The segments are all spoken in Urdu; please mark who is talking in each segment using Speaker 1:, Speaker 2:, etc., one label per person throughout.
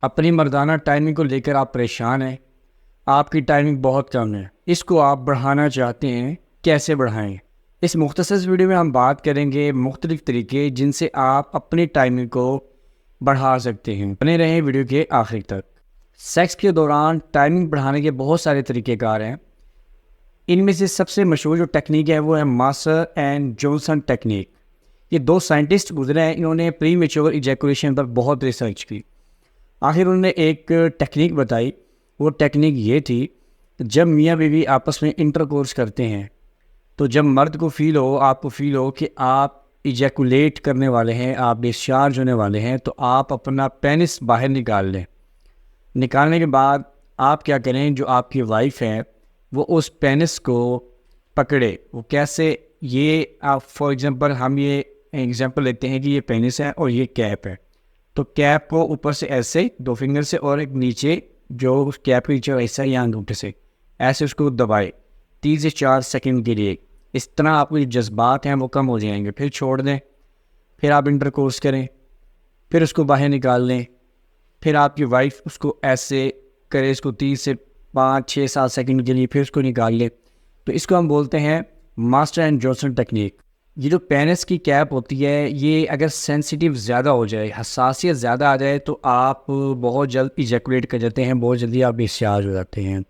Speaker 1: اپنی مردانہ ٹائمنگ کو لے کر آپ پریشان ہیں، آپ کی ٹائمنگ بہت کم ہے، اس کو آپ بڑھانا چاہتے ہیں، کیسے بڑھائیں؟ اس مختصر ویڈیو میں ہم بات کریں گے مختلف طریقے جن سے آپ اپنی ٹائمنگ کو بڑھا سکتے ہیں۔ بنے رہیں ویڈیو کے آخر تک۔ سیکس کے دوران ٹائمنگ بڑھانے کے بہت سارے طریقہ کار ہیں۔ ان میں سے سب سے مشہور جو ٹیکنیک ہے وہ ہے ماسٹر اینڈ جونسن ٹیکنیک۔ یہ دو سائنٹسٹ گزرے ہیں، انہوں نے پری میچور ایجیکولیشن پر بہت ریسرچ کی، آخر انہوں نے ایک ٹیکنیک بتائی۔ وہ ٹیکنیک یہ تھی، جب میاں بیوی آپس میں انٹر کورس کرتے ہیں تو جب مرد کو فیل ہو، آپ کو فیل ہو کہ آپ ایجیکولیٹ کرنے والے ہیں، آپ ڈسچارج ہونے والے ہیں، تو آپ اپنا پینس باہر نکال لیں۔ نکالنے کے بعد آپ کیا کریں، جو آپ کی وائف ہے وہ اس پینس کو پکڑے۔ وہ کیسے؟ یہ آپ فار ایگزامپل ہم یہ ایگزامپل لیتے ہیں کہ یہ پینس ہے اور یہ کیپ ہے، تو کیپ کو اوپر سے ایسے دو فنگر سے اور ایک نیچے جو اس کیپ کے نیچے ایسا یا انگوٹھے سے ایسے اس کو دبائے 3 سے 4 سیکنڈ کے لیے۔ اس طرح آپ کے جو جذبات ہیں وہ کم ہو جائیں گے، پھر چھوڑ دیں، پھر آپ انٹر کورس کریں، پھر اس کو باہر نکال لیں، پھر آپ کی وائف اس کو ایسے کرے، اس کو 30 سے 5 6 7 سیکنڈ کے لیے، پھر اس کو نکال لے۔ تو اس کو ہم بولتے ہیں ماسٹر اینڈ جونسن ٹیکنیک۔ یہ جو پینس کی کیپ ہوتی ہے، یہ اگر سینسیٹیو زیادہ ہو جائے، حساسیت زیادہ آ جائے، تو آپ بہت جلد ایجیکولیٹ کر جاتے ہیں، بہت جلدی آپ ڈسچارج ہو جاتے ہیں۔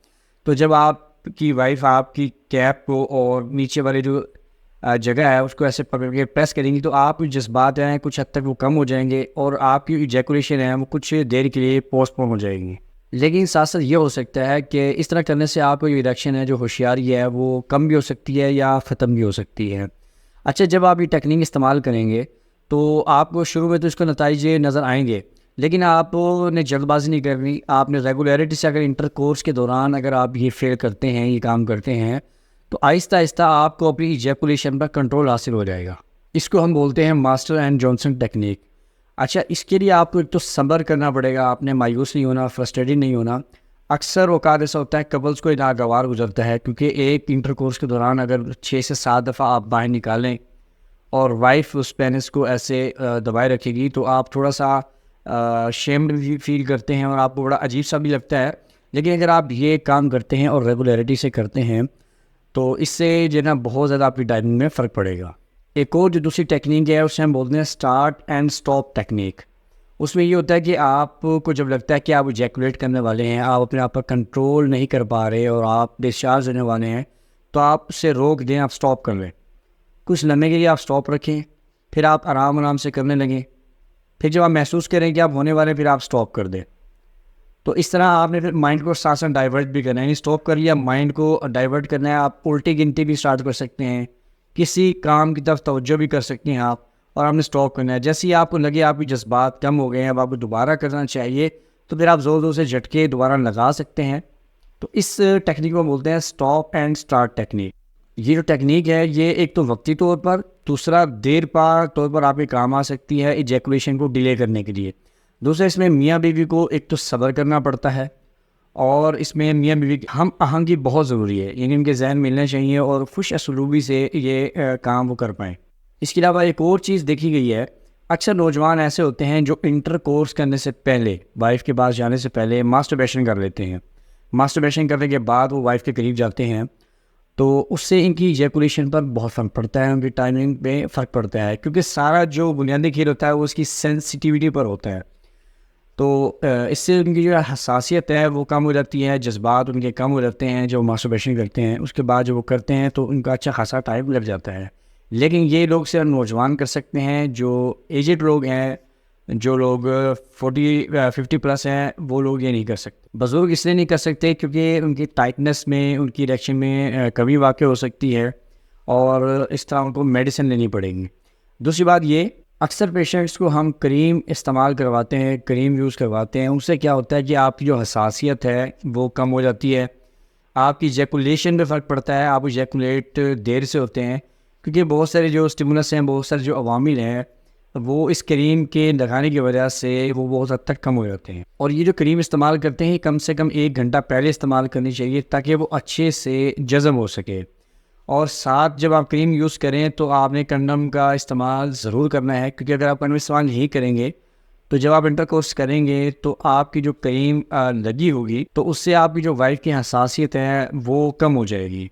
Speaker 1: تو جب آپ کی وائف آپ کی کیپ کو اور نیچے والے جو جگہ ہے اس کو ایسے پکڑ کے پریس کریں گی، تو آپ جذبات ہیں کچھ حد تک وہ کم ہو جائیں گے اور آپ کی ایجیکولیشن ہے وہ کچھ دیر کے لیے پوسٹ پون ہو جائے گی۔ لیکن ساتھ ساتھ یہ ہو سکتا ہے کہ اس طرح کرنے سے آپ کی ایریکشن ہے جو ہوشیاری ہے وہ کم بھی ہو سکتی ہے یا ختم بھی ہو سکتی ہے۔ اچھا، جب آپ یہ ٹیکنیک استعمال کریں گے تو آپ کو شروع میں تو اس کو نتائج نظر آئیں گے، لیکن آپ نے جلد بازی نہیں کرنی۔ آپ نے ریگولیرٹی سے اگر انٹر کورس کے دوران اگر آپ یہ فیل کرتے ہیں، یہ کام کرتے ہیں، تو آہستہ آہستہ آپ کو اپنی ایجیکولیشن پر کنٹرول حاصل ہو جائے گا۔ اس کو ہم بولتے ہیں ماسٹر اینڈ جونسن ٹیکنیک۔ اچھا، اس کے لیے آپ کو ایک تو صبر کرنا پڑے گا، آپ نے مایوس نہیں ہونا، فرسٹریٹڈ نہیں ہونا۔ اکثر اوقات ایسا ہوتا ہے کپلس کو ناگوار گزرتا ہے، کیونکہ ایک انٹر کورس کے دوران اگر 6 سے 7 دفعہ آپ باہر نکالیں اور وائف اس پینس کو ایسے دبائے رکھے گی، تو آپ تھوڑا سا شیمڈ بھی فیل کرتے ہیں اور آپ کو بڑا عجیب سا بھی لگتا ہے۔ لیکن اگر آپ یہ کام کرتے ہیں اور ریگولیرٹی سے کرتے ہیں تو اس سے جو ہے نا بہت زیادہ آپ کی ٹائمنگ میں فرق پڑے گا۔ ایک اور جو دوسری ٹیکنیک ہے اسے ہم بولتے ہیں اسٹارٹ اینڈ اسٹاپ ٹیکنیک۔ اس میں یہ ہوتا ہے کہ آپ کو جب لگتا ہے کہ آپ ایجیکولیٹ کرنے والے ہیں، آپ اپنے آپ پر کنٹرول نہیں کر پا رہے اور آپ ڈسچارج ہونے والے ہیں، تو آپ اسے روک دیں، آپ اسٹاپ کر لیں۔ کچھ لمحے کے لیے آپ اسٹاپ رکھیں، پھر آپ آرام سے کرنے لگیں، پھر جب آپ محسوس کریں کہ آپ ہونے والے ہیں، پھر آپ اسٹاپ کر دیں۔ تو اس طرح آپ نے پھر مائنڈ کو ساتھ ساتھ ڈائیورٹ بھی کرنا ہے، یعنی اسٹاپ کر لیا، مائنڈ کو ڈائیورٹ کرنا ہے۔ آپ الٹی گنتی بھی اسٹارٹ کر سکتے ہیں، کسی کام کی طرف توجہ بھی کر سکتے ہیں آپ، اور آپ نے اسٹاپ کرنا ہے۔ جیسے ہی آپ کو لگے آپ کے جذبات کم ہو گئے ہیں، اب آپ کو دوبارہ کرنا چاہیے، تو پھر آپ زور زور سے جھٹکے دوبارہ لگا سکتے ہیں۔ تو اس ٹیکنیک کو بولتے ہیں اسٹاپ اینڈ اسٹارٹ ٹیکنیک۔ یہ جو ٹیکنیک ہے یہ ایک تو وقتی طور پر، دوسرا دیر پا طور پر آپ کے کام آ سکتی ہے ایجیکولیشن کو ڈیلے کرنے کے لیے۔ دوسرا، اس میں میاں بیوی کو ایک تو صبر کرنا پڑتا ہے، اور اس میں میاں بیوی کی ہم آہنگی بہت ضروری ہے، یعنی ان کے ذہن ملنے چاہیے اور خوش اسلوبی سے یہ کام وہ کر پائیں۔ اس کے علاوہ ایک اور چیز دیکھی گئی ہے، اکثر نوجوان ایسے ہوتے ہیں جو انٹر کورس کرنے سے پہلے، وائف کے پاس جانے سے پہلے ماسٹربیشن کر لیتے ہیں۔ ماسٹربیشن کرنے کے بعد وہ وائف کے قریب جاتے ہیں، تو اس سے ان کی ایجیکولیشن پر بہت فرق پڑتا ہے، ان کی ٹائمنگ پہ فرق پڑتا ہے، کیونکہ سارا جو بنیادی کھیل ہوتا ہے وہ اس کی سینسٹیوٹی پر ہوتا ہے۔ تو اس سے ان کی جو حساسیت ہے وہ کم ہو جاتی ہے، جذبات ان کے کم ہو جاتے ہیں جو ماسٹربیشن کرتے ہیں۔ اس کے بعد جو وہ کرتے ہیں تو ان کا اچھا خاصا ٹائم لگ جاتا ہے۔ لیکن یہ لوگ صرف نوجوان کر سکتے ہیں، جو ایجڈ لوگ ہیں، جو لوگ 50 پلس ہیں، وہ لوگ یہ نہیں کر سکتے۔ بزرگ اس لیے نہیں کر سکتے کیونکہ ان کی ٹائٹنس میں، ان کی اریکشن میں کمی واقع ہو سکتی ہے، اور اس طرح ان کو میڈیسن لینی پڑے گی۔ دوسری بات یہ، اکثر پیشنٹس کو ہم کریم استعمال کرواتے ہیں، کریم یوز کرواتے ہیں، ان سے کیا ہوتا ہے کہ آپ کی جو حساسیت ہے وہ کم ہو جاتی ہے، آپ کی ایجیکولیشن پہ فرق پڑتا ہے، آپ ایجیکولیٹ دیر سے ہوتے ہیں، کیونکہ بہت سارے جو اسٹیمولس ہیں، بہت سارے جو عوامل ہیں، وہ اس کریم کے لگانے کی وجہ سے وہ بہت حد تک کم ہو جاتے ہیں۔ اور یہ جو کریم استعمال کرتے ہیں کم سے کم 1 گھنٹہ پہلے استعمال کرنی چاہیے تاکہ وہ اچھے سے جذب ہو سکے۔ اور ساتھ جب آپ کریم یوز کریں تو آپ نے کنڈم کا استعمال ضرور کرنا ہے، کیونکہ اگر آپ کنڈم استعمال نہیں کریں گے تو جب آپ انٹر کورس کریں گے تو آپ کی جو کریم لگی ہوگی تو اس سے آپ کی جو وائف کی حساسیت ہے وہ کم ہو جائے گی،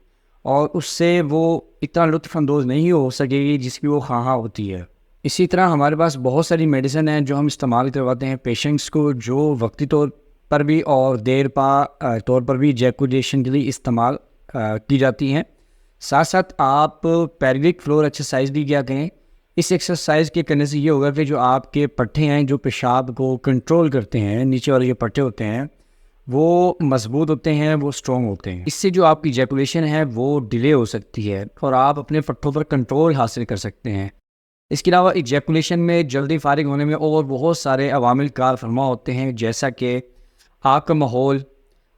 Speaker 1: اور اس سے وہ اتنا لطف اندوز نہیں ہو سکے گی جس کی وہ خواہاں ہوتی ہے۔ اسی طرح ہمارے پاس بہت ساری میڈیسن ہیں جو ہم استعمال کرواتے ہیں پیشنٹس کو، جو وقتی طور پر بھی اور دیر پا طور پر بھی ایجیکولیشن کے لیے استعمال کی جاتی ہیں۔ ساتھ ساتھ آپ پیلوک فلور ایکسرسائز بھی کیا کریں۔ اس ایکسرسائز کے کرنے سے یہ ہوگا کہ جو آپ کے پٹھے ہیں جو پیشاب کو کنٹرول کرتے ہیں، نیچے والے جو پٹھے ہوتے ہیں وہ مضبوط ہوتے ہیں، وہ اسٹرانگ ہوتے ہیں۔ اس سے جو آپ کی ایجیکولیشن ہے وہ ڈیلے ہو سکتی ہے اور آپ اپنے پٹھوں پر کنٹرول حاصل کر سکتے ہیں۔ اس کے علاوہ ایجیکولیشن میں جلدی فارغ ہونے میں اور بہت سارے عوامل کار فرما ہوتے ہیں، جیسا کہ آپ کا ماحول،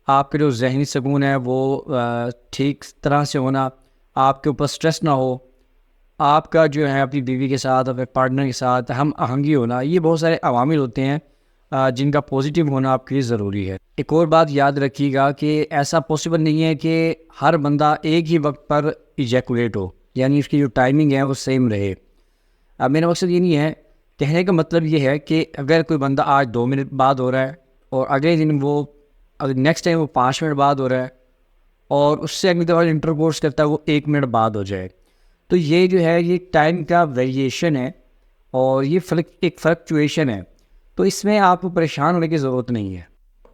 Speaker 1: آپ کا جو ذہنی سکون ہے وہ ٹھیک طرح سے ہونا، آپ کے اوپر سٹریس نہ ہو، آپ کا جو ہے اپنی بیوی کے ساتھ، اپنے پارٹنر کے ساتھ ہم آہنگی ہونا، یہ بہت سارے عوامل ہوتے ہیں جن کا پازیٹیو ہونا آپ کے لیے ضروری ہے۔ ایک اور بات یاد رکھیے گا کہ ایسا پاسبل نہیں ہے کہ ہر بندہ ایک ہی وقت پر ایجیکولیٹ ہو، یعنی اس کی جو ٹائمنگ ہے وہ سیم رہے۔ اب میرا مقصد یہ نہیں ہے، کہنے کا مطلب یہ ہے کہ اگر کوئی بندہ آج 2 منٹ بعد ہو رہا ہے اور اگلے دن وہ نیکسٹ ٹائم وہ 5 منٹ بعد ہو رہا ہے اور اس سے اگلی دفعہ انٹر کورس کرتا ہے وہ 1 منٹ بعد ہو جائے، تو یہ جو ہے یہ ٹائم کا ویریشن ہے اور یہ ایک فلکچویشن ہے، تو اس میں آپ کو پریشان ہونے کی ضرورت نہیں ہے۔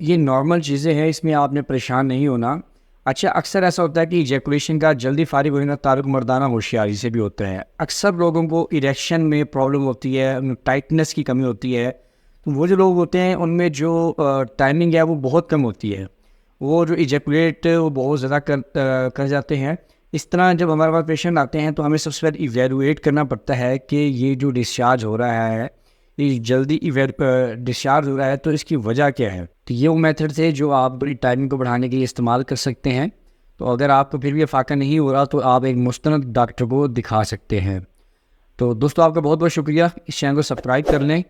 Speaker 1: یہ نارمل چیزیں ہیں، اس میں آپ نے پریشان نہیں ہونا۔ اچھا، اکثر ایسا ہوتا ہے کہ ایجیکولیشن کا جلدی فارغ ہونے کا تعلق مردانہ ہوشیاری سے بھی ہوتا ہے۔ اکثر لوگوں کو اریکشن میں پرابلم ہوتی ہے، ٹائٹنس کی کمی ہوتی ہے، تو وہ جو لوگ ہوتے ہیں ان میں جو ٹائمنگ ہے وہ بہت کم ہوتی ہے، وہ جو ایجیکولیٹ وہ بہت زیادہ کر جاتے ہیں۔ اس طرح جب ہمارے پاس پیشنٹ آتے ہیں تو ہمیں سب سے پہلے ایویلویٹ کرنا پڑتا ہے کہ یہ جو ڈسچارج ہو رہا ہے، یہ جلدی ڈسچارج ہو رہا ہے، تو اس کی وجہ کیا ہے۔ تو یہ وہ میتھڈ ہے جو آپ بڑی ٹائمنگ کو بڑھانے کے لیے استعمال کر سکتے ہیں۔ تو اگر آپ کو پھر بھی افاقہ نہیں ہو رہا تو آپ ایک مستند ڈاکٹر کو دکھا سکتے ہیں۔ تو دوستو، آپ کا بہت بہت شکریہ۔ اس چینل کو سبسکرائب کر لیں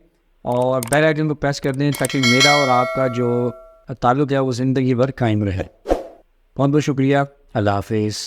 Speaker 1: اور بیل آئیکن کو پریس کر دیں تاکہ میرا اور آپ کا جو تعلق ہے وہ زندگی بھر قائم رہے۔ بہت بہت شکریہ۔ اللہ حافظ۔